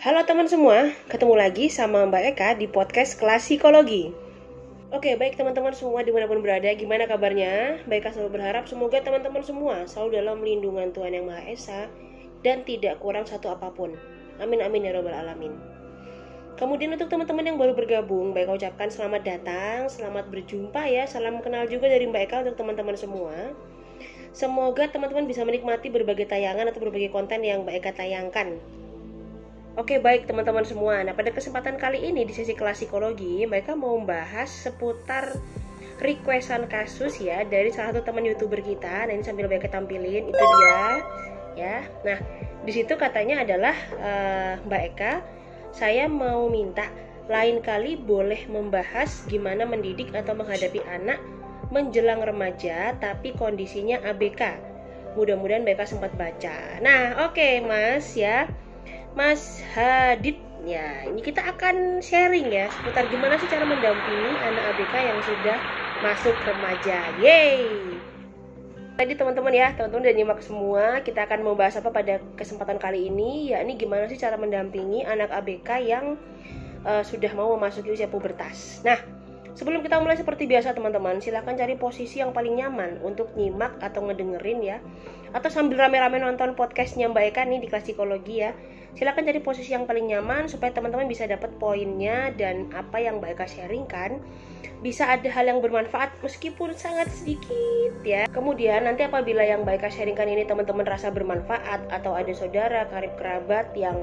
Halo teman semua, ketemu lagi sama Mbak Eka di podcast Kelas Psikologi. Oke, baik teman-teman semua dimanapun berada, gimana kabarnya? Mbak Eka selalu berharap semoga teman-teman semua selalu dalam lindungan Tuhan Yang Maha Esa dan tidak kurang satu apapun. Amin amin ya robbal alamin. Kemudian untuk teman-teman yang baru bergabung, Mbak Eka ucapkan selamat datang, selamat berjumpa ya. Salam kenal juga dari Mbak Eka untuk teman-teman semua. Semoga teman-teman bisa menikmati berbagai tayangan atau berbagai konten yang Mbak Eka tayangkan. Oke, baik teman-teman semua. Nah, pada kesempatan kali ini di sesi kelas psikologi, mereka mau membahas seputar requestan kasus ya dari salah satu teman YouTuber kita. Nah, ini sambil mereka tampilin, itu dia ya. Nah, di situ katanya adalah Mbak Eka, saya mau minta lain kali boleh membahas gimana mendidik atau menghadapi anak menjelang remaja tapi kondisinya ABK. Mudah-mudahan Mbak Eka sempat baca. Nah, oke, Mas ya. Mas Hadid, ya ini kita akan sharing ya seputar gimana sih cara mendampingi anak ABK yang sudah masuk remaja. Yeay! Tadi teman-teman udah nyimak semua. Kita akan membahas apa pada kesempatan kali ini, yakni gimana sih cara mendampingi anak ABK yang sudah mau memasuki usia pubertas. Nah, sebelum kita mulai seperti biasa teman-teman, silahkan cari posisi yang paling nyaman untuk nyimak atau ngedengerin ya. Atau sambil rame-rame nonton podcastnya Mbak Eka nih di kelas psikologi ya. Silahkan cari posisi yang paling nyaman supaya teman-teman bisa dapat poinnya dan apa yang Mbak Eka sharingkan bisa ada hal yang bermanfaat meskipun sangat sedikit ya. Kemudian nanti apabila yang Mbak Eka sharingkan ini teman-teman rasa bermanfaat atau ada saudara, karib kerabat yang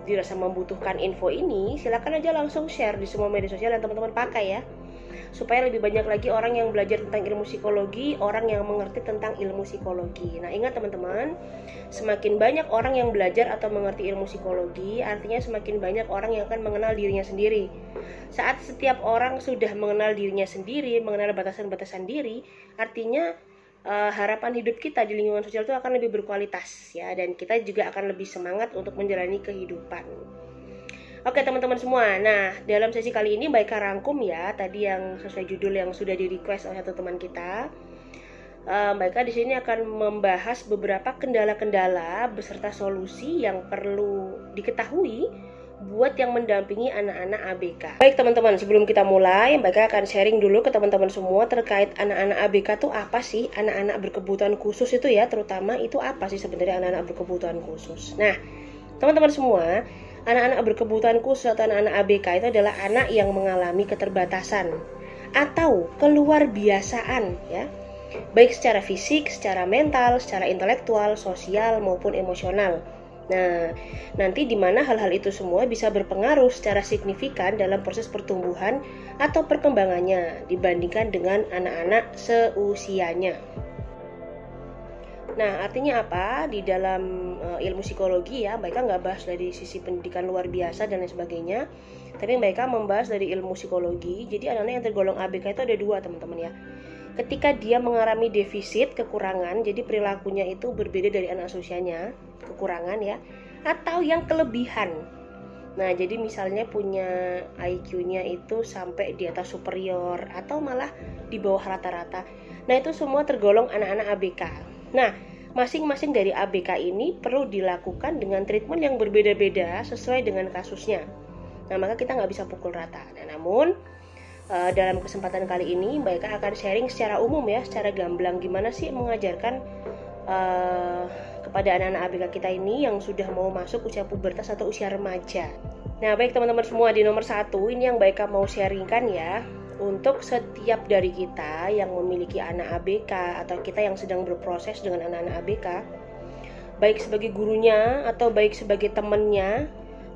dirasa membutuhkan info ini, silakan aja langsung share di semua media sosial yang teman-teman pakai ya. Supaya lebih banyak lagi orang yang belajar tentang ilmu psikologi, orang yang mengerti tentang ilmu psikologi. Nah, ingat teman-teman, semakin banyak orang yang belajar atau mengerti ilmu psikologi, artinya semakin banyak orang yang akan mengenal dirinya sendiri. Saat setiap orang sudah mengenal dirinya sendiri, mengenal batasan-batasan diri, artinya harapan hidup kita di lingkungan sosial itu akan lebih berkualitas ya, dan kita juga akan lebih semangat untuk menjalani kehidupan. Oke teman-teman semua, nah dalam sesi kali ini Mbak Eka rangkum ya tadi yang sesuai judul yang sudah di request oleh satu teman kita. Mbak Eka di sini akan membahas beberapa kendala-kendala beserta solusi yang perlu diketahui buat yang mendampingi anak-anak ABK. Baik teman-teman, sebelum kita mulai, Mbak Eka akan sharing dulu ke teman-teman semua terkait anak-anak ABK itu apa sih? Anak-anak berkebutuhan khusus itu ya, terutama itu apa sih sebenarnya anak-anak berkebutuhan khusus? Nah, teman-teman semua, anak-anak berkebutuhan khusus atau anak-anak ABK itu adalah anak yang mengalami keterbatasan atau keluar biasaan ya, baik secara fisik, secara mental, secara intelektual, sosial maupun emosional. Nah, nanti di mana hal-hal itu semua bisa berpengaruh secara signifikan dalam proses pertumbuhan atau perkembangannya dibandingkan dengan anak-anak seusianya. Nah, artinya apa? Di dalam ilmu psikologi ya, mereka nggak bahas dari sisi pendidikan luar biasa dan lain sebagainya, tapi mereka membahas dari ilmu psikologi. Jadi anak-anak yang tergolong ABK itu ada dua teman-teman ya. Ketika dia mengalami defisit, kekurangan, jadi perilakunya itu berbeda dari anak seusianya, kekurangan ya, atau yang kelebihan. Nah, jadi misalnya punya IQ-nya itu sampai di atas superior atau malah di bawah rata-rata. Nah, itu semua tergolong anak-anak ABK. Nah, masing-masing dari ABK ini perlu dilakukan dengan treatment yang berbeda-beda sesuai dengan kasusnya. Nah, maka kita nggak bisa pukul rata. Nah, namun dalam kesempatan kali ini Mbak Eka akan sharing secara umum ya, secara gamblang gimana sih mengajarkan kepada anak-anak ABK kita ini yang sudah mau masuk usia pubertas atau usia remaja. Nah, baik teman-teman semua, di nomor 1 ini yang Mbak Eka mau sharingkan ya. Untuk setiap dari kita yang memiliki anak ABK atau kita yang sedang berproses dengan anak-anak ABK, baik sebagai gurunya atau baik sebagai temannya,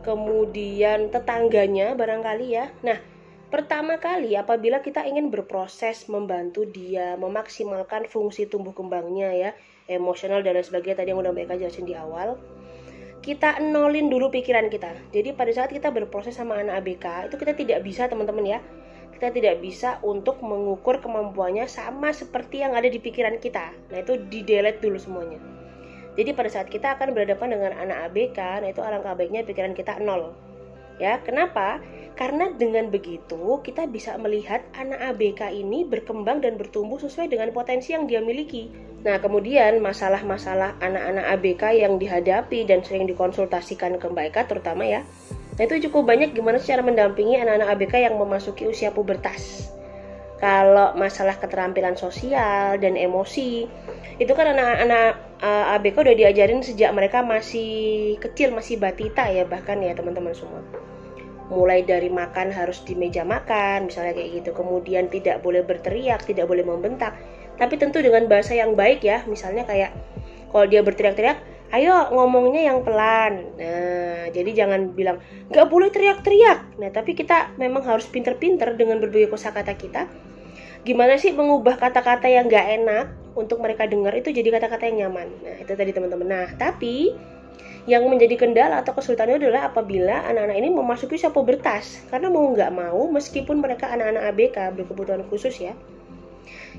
kemudian tetangganya barangkali ya. Nah, pertama kali apabila kita ingin berproses membantu dia memaksimalkan fungsi tumbuh kembangnya ya, emosional dan lain sebagainya tadi yang udah Mbak Eka jelasin di awal, kita nolin dulu pikiran kita. Jadi pada saat kita berproses sama anak ABK itu kita tidak bisa teman-teman ya, kita tidak bisa untuk mengukur kemampuannya sama seperti yang ada di pikiran kita. Nah, itu di-delete dulu semuanya. Jadi pada saat kita akan berhadapan dengan anak ABK, nah itu alangkah baiknya pikiran kita 0. Ya, kenapa? Karena dengan begitu kita bisa melihat anak ABK ini berkembang dan bertumbuh sesuai dengan potensi yang dia miliki. Nah, kemudian masalah-masalah anak-anak ABK yang dihadapi dan sering dikonsultasikan ke Mbak Eka terutama ya. Nah, itu cukup banyak gimana cara mendampingi anak-anak ABK yang memasuki usia pubertas. Kalau masalah keterampilan sosial dan emosi, itu kan anak-anak ABK udah diajarin sejak mereka masih kecil, masih batita ya bahkan ya teman-teman semua. Mulai dari makan harus di meja makan, misalnya kayak gitu. Kemudian tidak boleh berteriak, tidak boleh membentak. Tapi tentu dengan bahasa yang baik ya, misalnya kayak kalau dia berteriak-teriak, ayo ngomongnya yang pelan. Nah, jadi jangan bilang, gak boleh teriak-teriak. Nah, tapi kita memang harus pinter-pinter dengan berbagai kosakata kita. Gimana sih mengubah kata-kata yang gak enak untuk mereka dengar itu jadi kata-kata yang nyaman. Nah, itu tadi teman-teman. Nah, tapi yang menjadi kendala atau kesulitannya adalah apabila anak-anak ini memasuki usia pubertas. Karena mau gak mau, meskipun mereka anak-anak ABK berkebutuhan khusus ya,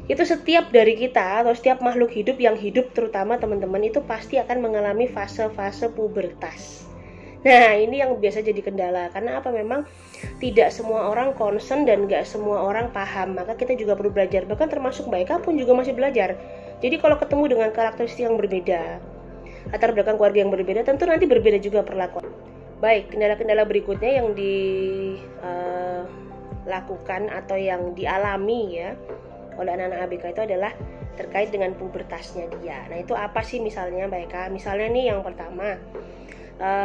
itu setiap dari kita atau setiap makhluk hidup yang hidup terutama teman-teman itu pasti akan mengalami fase-fase pubertas. Nah, ini yang biasa jadi kendala karena apa, memang tidak semua orang concern dan gak semua orang paham. Maka kita juga perlu belajar, bahkan termasuk Mbak Eka pun juga masih belajar. Jadi kalau ketemu dengan karakteristik yang berbeda, latar belakang keluarga yang berbeda, tentu nanti berbeda juga perlakuan. Baik, kendala-kendala berikutnya yang dilakukan atau yang dialami ya oleh anak-anak ABK itu adalah terkait dengan pubertasnya dia. Nah, itu apa sih misalnya Mbak Eka? Misalnya nih yang pertama,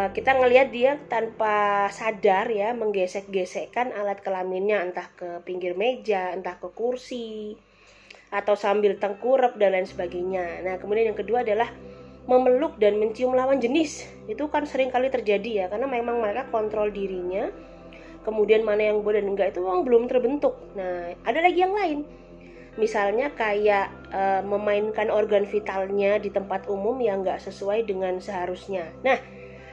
kita ngelihat dia tanpa sadar ya menggesek-gesekkan alat kelaminnya, entah ke pinggir meja, entah ke kursi, atau sambil tengkurap dan lain sebagainya. Nah, kemudian yang kedua adalah memeluk dan mencium lawan jenis. Itu kan sering kali terjadi ya, karena memang mereka kontrol dirinya. Kemudian mana yang boleh dan enggak itu memang belum terbentuk. Nah, ada lagi yang lain. Misalnya kayak memainkan organ vitalnya di tempat umum yang enggak sesuai dengan seharusnya. Nah,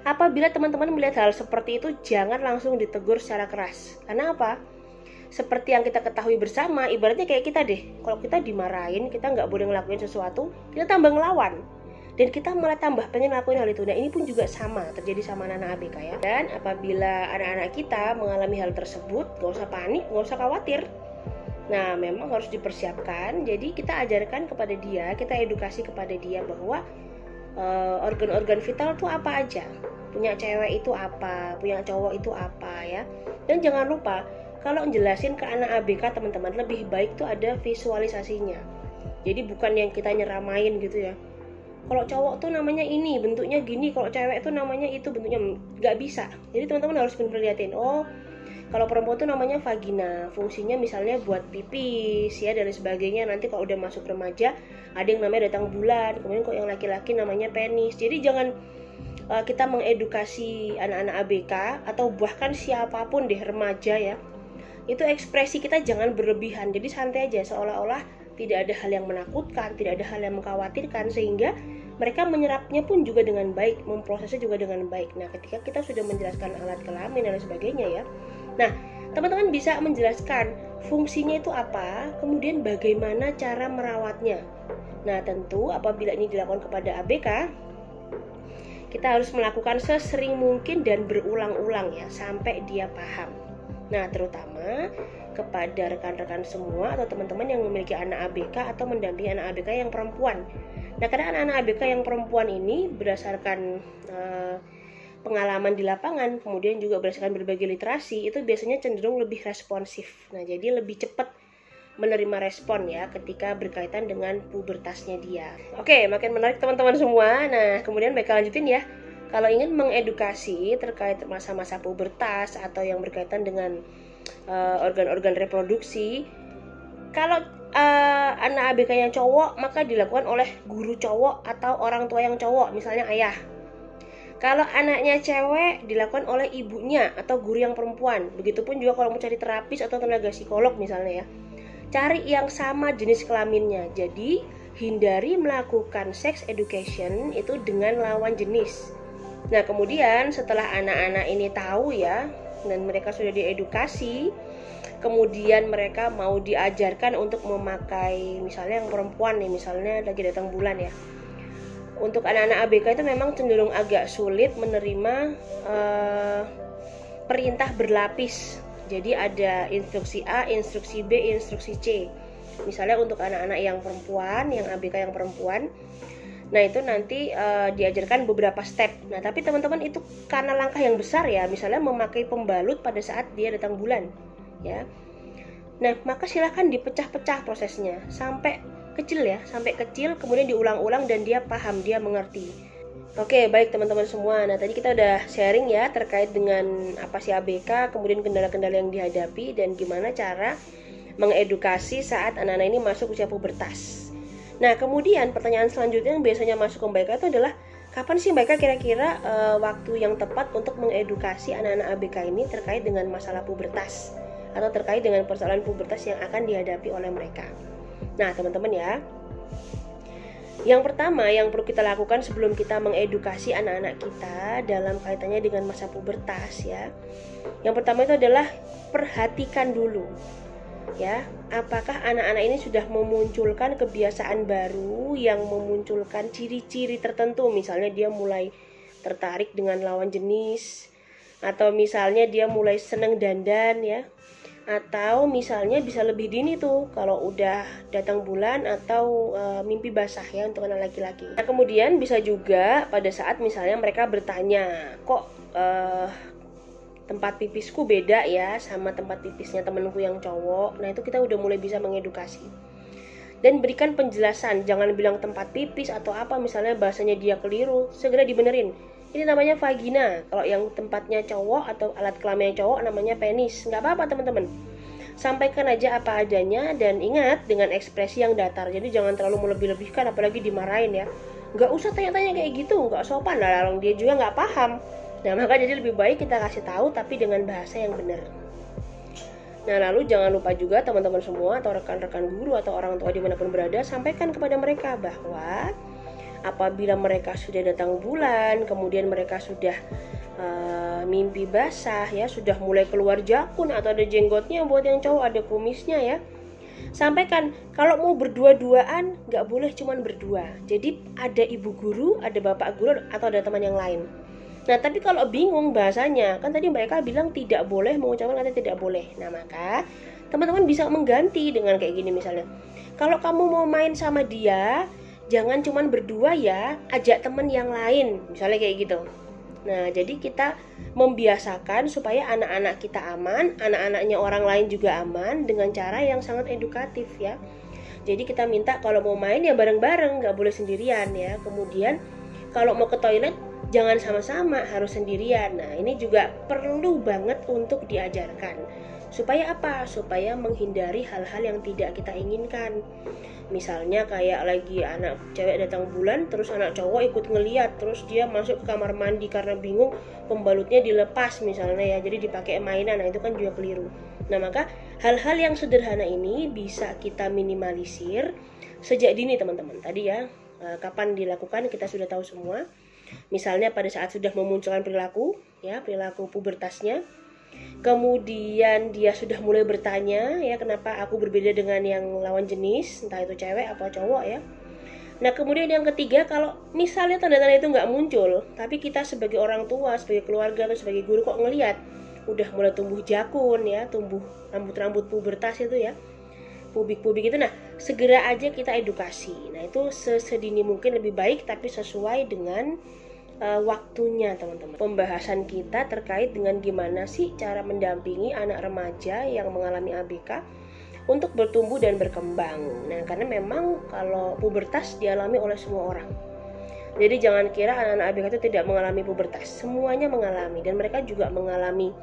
apabila teman-teman melihat hal seperti itu, jangan langsung ditegur secara keras. Karena apa? Seperti yang kita ketahui bersama, ibaratnya kayak kita deh. Kalau kita dimarahin, kita nggak boleh ngelakuin sesuatu, kita tambah ngelawan. Dan kita malah tambah pengen ngelakuin hal itu. Nah, ini pun juga sama, terjadi sama anak-anak ABK ya. Dan apabila anak-anak kita mengalami hal tersebut, nggak usah panik, nggak usah khawatir. Nah, memang harus dipersiapkan. Jadi kita ajarkan kepada dia, kita edukasi kepada dia bahwa organ-organ vital itu apa aja, punya cewek itu apa, punya cowok itu apa ya. Dan jangan lupa kalau jelasin ke anak ABK teman-teman, lebih baik tuh ada visualisasinya. Jadi bukan yang kita nyeramain gitu ya, kalau cowok tuh namanya ini, bentuknya gini, kalau cewek tuh namanya itu, bentuknya nggak bisa. Jadi teman-teman harus benar-benar liatin, oh kalau perempuan tuh namanya vagina, fungsinya misalnya buat pipis ya dan sebagainya. Nanti kalau udah masuk remaja ada yang namanya datang bulan, kemudian kok yang laki-laki namanya penis. Jadi jangan kita mengedukasi anak-anak ABK atau bahkan siapapun deh remaja ya, itu ekspresi kita jangan berlebihan. Jadi santai aja, seolah-olah tidak ada hal yang menakutkan, tidak ada hal yang mengkhawatirkan, sehingga mereka menyerapnya pun juga dengan baik, memprosesnya juga dengan baik. Nah, ketika kita sudah menjelaskan alat kelamin dan sebagainya ya, nah, teman-teman bisa menjelaskan fungsinya itu apa, kemudian bagaimana cara merawatnya. Nah, tentu apabila ini dilakukan kepada ABK, kita harus melakukan sesering mungkin dan berulang-ulang ya, sampai dia paham. Nah, terutama kepada rekan-rekan semua atau teman-teman yang memiliki anak ABK atau mendampingi anak ABK yang perempuan. Nah, karena anak-anak ABK yang perempuan ini berdasarkan pengalaman di lapangan, kemudian juga berdasarkan berbagai literasi, itu biasanya cenderung lebih responsif. Nah, jadi lebih cepat menerima respon ya ketika berkaitan dengan pubertasnya dia. Oke, makin menarik teman-teman semua. Nah, kemudian bakal lanjutin ya. Kalau ingin mengedukasi terkait masa-masa pubertas atau yang berkaitan dengan organ-organ reproduksi, kalau anak ABK-nya cowok, maka dilakukan oleh guru cowok atau orang tua yang cowok, misalnya ayah. Kalau anaknya cewek, dilakukan oleh ibunya atau guru yang perempuan. Begitupun juga kalau mau cari terapis atau tenaga psikolog misalnya ya, cari yang sama jenis kelaminnya. Jadi hindari melakukan sex education itu dengan lawan jenis. Nah, kemudian setelah anak-anak ini tahu ya, dan mereka sudah diedukasi, kemudian mereka mau diajarkan untuk memakai, misalnya yang perempuan nih, misalnya lagi datang bulan ya. Untuk anak-anak ABK itu memang cenderung agak sulit menerima perintah berlapis. Jadi ada instruksi A, instruksi B, instruksi C. Misalnya untuk anak-anak yang perempuan, yang ABK yang perempuan, nah itu nanti diajarkan beberapa step. Nah tapi teman-teman itu karena langkah yang besar ya, misalnya memakai pembalut pada saat dia datang bulan ya. Nah maka silahkan dipecah-pecah prosesnya sampai kecil ya, sampai kecil, kemudian diulang-ulang dan dia paham, dia mengerti. Oke, baik teman-teman semua. Nah, tadi kita udah sharing ya terkait dengan apa sih ABK, kemudian kendala-kendala yang dihadapi dan gimana cara mengedukasi saat anak-anak ini masuk usia pubertas. Nah, kemudian pertanyaan selanjutnya yang biasanya masuk ke Mbak Eka itu adalah kapan sih Mbak Eka kira-kira waktu yang tepat untuk mengedukasi anak-anak ABK ini terkait dengan masalah pubertas atau terkait dengan persoalan pubertas yang akan dihadapi oleh mereka. Nah, teman-teman ya, yang pertama yang perlu kita lakukan sebelum kita mengedukasi anak-anak kita dalam kaitannya dengan masa pubertas ya. Yang pertama itu adalah perhatikan dulu ya, apakah anak-anak ini sudah memunculkan kebiasaan baru yang memunculkan ciri-ciri tertentu, misalnya dia mulai tertarik dengan lawan jenis, atau misalnya dia mulai seneng dandan ya, atau misalnya bisa lebih dini tuh kalau udah datang bulan atau mimpi basah ya untuk anak laki-laki. Nah kemudian bisa juga pada saat misalnya mereka bertanya, kok tempat pipisku beda ya sama tempat pipisnya temenku yang cowok. Nah itu kita udah mulai bisa mengedukasi dan berikan penjelasan, jangan bilang tempat pipis atau apa, misalnya bahasanya dia keliru, segera dibenerin. Ini namanya vagina, kalau yang tempatnya cowok atau alat kelamin cowok namanya penis. Nggak apa-apa teman-teman, sampaikan aja apa adanya dan ingat dengan ekspresi yang datar. Jadi jangan terlalu melebih-lebihkan, apalagi dimarahin ya. Nggak usah tanya-tanya kayak gitu, nggak sopan lah, orang dia juga nggak paham. Nah maka jadi lebih baik kita kasih tahu tapi dengan bahasa yang benar. Nah lalu jangan lupa juga teman-teman semua atau rekan-rekan guru atau orang tua dimanapun berada, sampaikan kepada mereka bahwa apabila mereka sudah datang bulan, kemudian mereka sudah mimpi basah ya, sudah mulai keluar jakun atau ada jenggotnya, buat yang cowok ada kumisnya ya, sampaikan kalau mau berdua-duaan nggak boleh cuman berdua. Jadi ada ibu guru, ada bapak guru atau ada teman yang lain. Nah tapi kalau bingung bahasanya, kan tadi Mbak Eka bilang tidak boleh mengucapkan kata tidak boleh. Nah maka teman-teman bisa mengganti dengan kayak gini misalnya, kalau kamu mau main sama dia jangan cuman berdua ya, ajak temen yang lain, misalnya kayak gitu. Nah jadi kita membiasakan supaya anak-anak kita aman, anak-anaknya orang lain juga aman dengan cara yang sangat edukatif ya. Jadi kita minta kalau mau main ya bareng-bareng, gak boleh sendirian ya. Kemudian kalau mau ke toilet jangan sama-sama, harus sendirian. Nah ini juga perlu banget untuk diajarkan. Supaya apa? Supaya menghindari hal-hal yang tidak kita inginkan. Misalnya kayak lagi anak cewek datang bulan, terus anak cowok ikut ngeliat, terus dia masuk ke kamar mandi karena bingung pembalutnya dilepas misalnya ya, jadi dipakai mainan. Nah itu kan juga keliru. Nah maka hal-hal yang sederhana ini bisa kita minimalisir sejak dini teman-teman. Tadi ya, kapan dilakukan kita sudah tahu semua. Misalnya pada saat sudah memunculkan perilaku ya, perilaku pubertasnya, kemudian dia sudah mulai bertanya ya, kenapa aku berbeda dengan yang lawan jenis, entah itu cewek apa cowok ya. Nah kemudian yang ketiga, kalau misalnya tanda-tanda itu nggak muncul, tapi kita sebagai orang tua, sebagai keluarga atau sebagai guru kok ngelihat udah mulai tumbuh jakun ya, tumbuh rambut-rambut pubertas itu ya, pubik-pubik itu, nah segera aja kita edukasi. Nah itu sesedini mungkin lebih baik, tapi sesuai dengan waktunya teman-teman. Pembahasan kita terkait dengan gimana sih cara mendampingi anak remaja yang mengalami ABK untuk bertumbuh dan berkembang. Nah karena memang kalau pubertas dialami oleh semua orang, jadi jangan kira anak-anak ABK itu tidak mengalami pubertas. Semuanya mengalami, dan mereka juga mengalami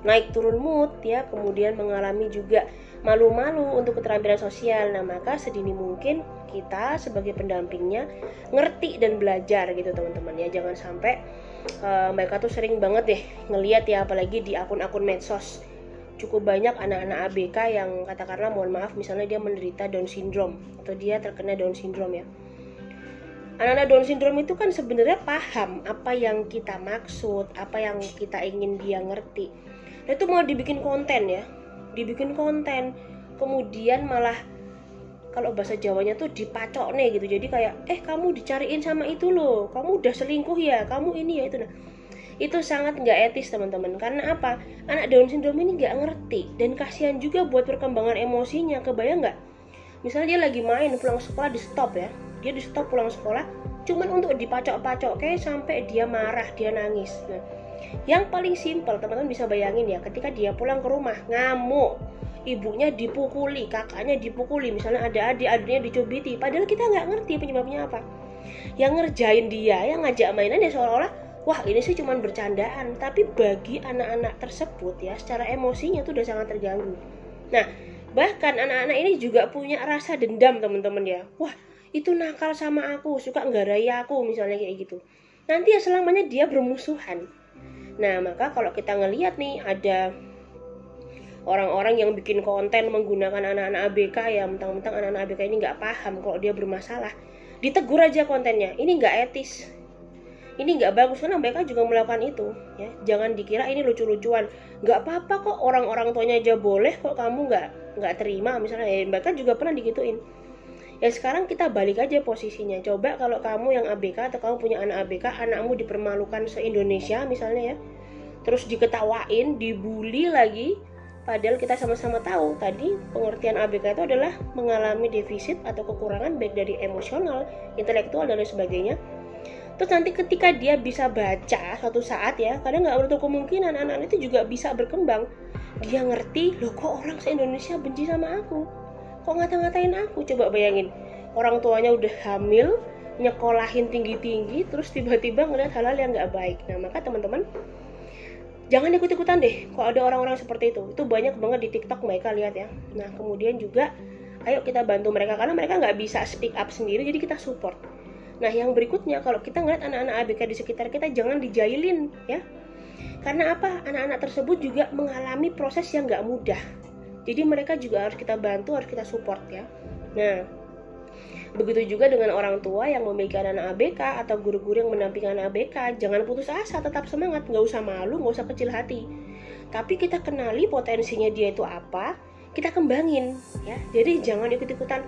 naik turun mood ya, kemudian mengalami juga malu-malu untuk keterampilan sosial. Nah maka sedini mungkin kita sebagai pendampingnya ngerti dan belajar gitu teman-teman ya. Jangan sampai mereka tuh sering banget deh ngelihat ya, apalagi di akun-akun medsos, cukup banyak anak-anak ABK yang katakanlah mohon maaf misalnya dia menderita Down syndrome atau dia terkena Down syndrome ya. Anak-anak Down syndrome itu kan sebenarnya paham apa yang kita maksud, apa yang kita ingin dia ngerti. Nah itu mau dibikin konten ya, dibikin konten, kemudian malah kalau bahasa Jawanya tuh dipacok nih gitu. Jadi kayak kamu dicariin sama itu loh, kamu udah selingkuh ya, kamu ini ya itu. Nah itu sangat nggak etis teman-teman. Karena apa? Anak Down syndrome ini nggak ngerti, dan kasihan juga buat perkembangan emosinya. Kebayang nggak? Misalnya dia lagi main, pulang sekolah di stop ya, dia di stop pulang sekolah cuman untuk dipacok-pacok kayak sampai dia marah, dia nangis. Nah, yang paling simpel teman-teman bisa bayangin ya, ketika dia pulang ke rumah ngamuk, ibunya dipukuli, kakaknya dipukuli, misalnya ada adiknya dicubiti, padahal kita nggak ngerti penyebabnya apa. Yang ngerjain dia, yang ngajak mainan ya seolah-olah wah ini sih cuma bercandaan, tapi bagi anak-anak tersebut ya secara emosinya tuh udah sangat terganggu. Nah, bahkan anak-anak ini juga punya rasa dendam teman-teman ya. Wah, itu nakal sama aku, suka nggarai aku misalnya kayak gitu. Nanti ya selamanya dia bermusuhan. Nah, maka kalau kita ngelihat nih ada orang-orang yang bikin konten menggunakan anak-anak ABK ya, mentang-mentang anak-anak ABK ini nggak paham kalau dia bermasalah, ditegur aja kontennya, ini nggak etis, ini nggak bagus, karena mereka juga melakukan itu ya. Jangan dikira ini lucu-lucuan, nggak apa-apa kok, orang-orang tuanya aja boleh kok, kamu nggak terima misalnya ya. Mereka juga pernah digituin ya. Sekarang kita balik aja posisinya, coba kalau kamu yang ABK atau kamu punya anak ABK, anakmu dipermalukan se-Indonesia misalnya ya, terus diketawain, dibully lagi. Padahal kita sama-sama tahu tadi pengertian ABK itu adalah mengalami defisit atau kekurangan baik dari emosional, intelektual, dan lain sebagainya. Terus nanti ketika dia bisa baca suatu saat ya, kadang nggak menutup kemungkinan anak-anak itu juga bisa berkembang. Dia ngerti, loh kok orang se-Indonesia benci sama aku, kok ngata-ngatain aku. Coba bayangin, orang tuanya udah hamil, nyekolahin tinggi-tinggi, terus tiba-tiba ngeliat hal-hal yang nggak baik. Nah, maka teman-teman jangan ikut-ikutan deh kalau ada orang-orang seperti itu. Itu banyak banget di TikTok mereka lihat ya. Nah, kemudian juga ayo kita bantu mereka, karena mereka nggak bisa speak up sendiri, jadi kita support. Nah, yang berikutnya, kalau kita ngeliat anak-anak ABK di sekitar kita, jangan dijailin ya. Karena apa? Anak-anak tersebut juga mengalami proses yang nggak mudah. Jadi mereka juga harus kita bantu, harus kita support ya. Nah, begitu juga dengan orang tua yang memiliki anak ABK atau guru-guru yang mendampingi anak ABK. Jangan putus asa, tetap semangat, nggak usah malu, nggak usah kecil hati. Tapi kita kenali potensinya dia itu apa, kita kembangin ya. Jadi jangan ikut-ikutan,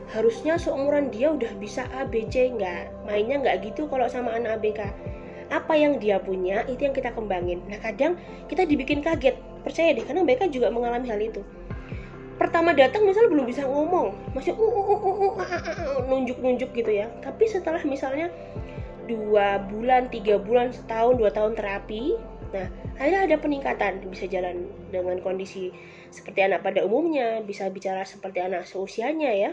harusnya seumuran dia udah bisa A, B, C, nggak. Mainnya nggak gitu kalau sama anak ABK. Apa yang dia punya, itu yang kita kembangin. Nah, kadang kita dibikin kaget, percaya deh, karena mereka juga mengalami hal itu. Pertama datang misalnya belum bisa ngomong, masih nunjuk-nunjuk gitu ya. Tapi setelah misalnya 2 bulan, 3 bulan, setahun, 2 tahun terapi, nah akhirnya ada peningkatan, bisa jalan dengan kondisi seperti anak pada umumnya, bisa bicara seperti anak seusianya ya.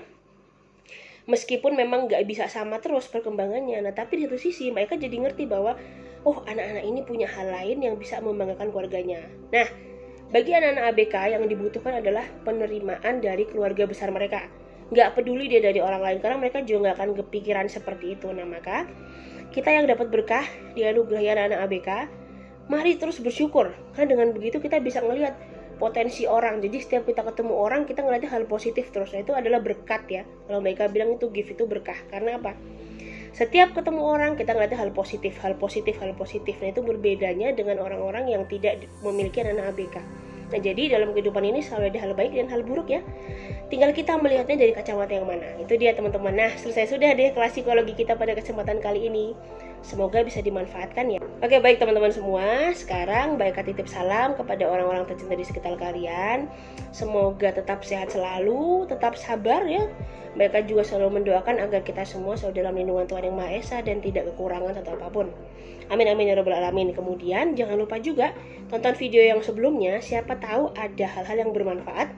Meskipun memang nggak bisa sama terus perkembangannya, nah tapi di satu sisi mereka jadi ngerti bahwa oh, anak-anak ini punya hal lain yang bisa membanggakan keluarganya. Nah, bagi anak-anak ABK yang dibutuhkan adalah penerimaan dari keluarga besar mereka. Nggak peduli dia dari orang lain, karena mereka juga nggak akan kepikiran seperti itu. Nah, maka kita yang dapat berkah dianugerahi anak-anak ABK, mari terus bersyukur. Karena dengan begitu kita bisa ngelihat potensi orang. Jadi setiap kita ketemu orang, kita ngeliatnya hal positif terus. Nah, itu adalah berkat ya. Kalau mereka bilang itu gift, itu berkah. Karena apa? Setiap ketemu orang kita ngeliatnya hal positif, hal positif, hal positif. Nah, itu berbedanya dengan orang-orang yang tidak memiliki anak ABK. Nah, jadi dalam kehidupan ini selalu ada hal baik dan hal buruk ya. Tinggal kita melihatnya dari kacamata yang mana. Itu dia teman-teman. Nah, selesai sudah deh kelas psikologi kita pada kesempatan kali ini. Semoga bisa dimanfaatkan ya. Oke, baik teman-teman semua. Sekarang Mbak Eka titip salam kepada orang-orang tercinta di sekitar kalian. Semoga tetap sehat selalu, tetap sabar ya. Mbak Eka juga selalu mendoakan agar kita semua selalu dalam lindungan Tuhan Yang Maha Esa dan tidak kekurangan atau apapun. Amin amin ya rabbal alamin. Kemudian jangan lupa juga tonton video yang sebelumnya, siapa tahu ada hal-hal yang bermanfaat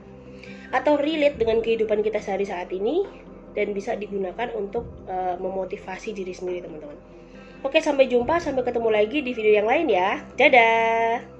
atau relate dengan kehidupan kita sehari saat ini dan bisa digunakan untuk memotivasi diri sendiri teman-teman. Oke, sampai jumpa, sampai ketemu lagi di video yang lain ya. Dadah.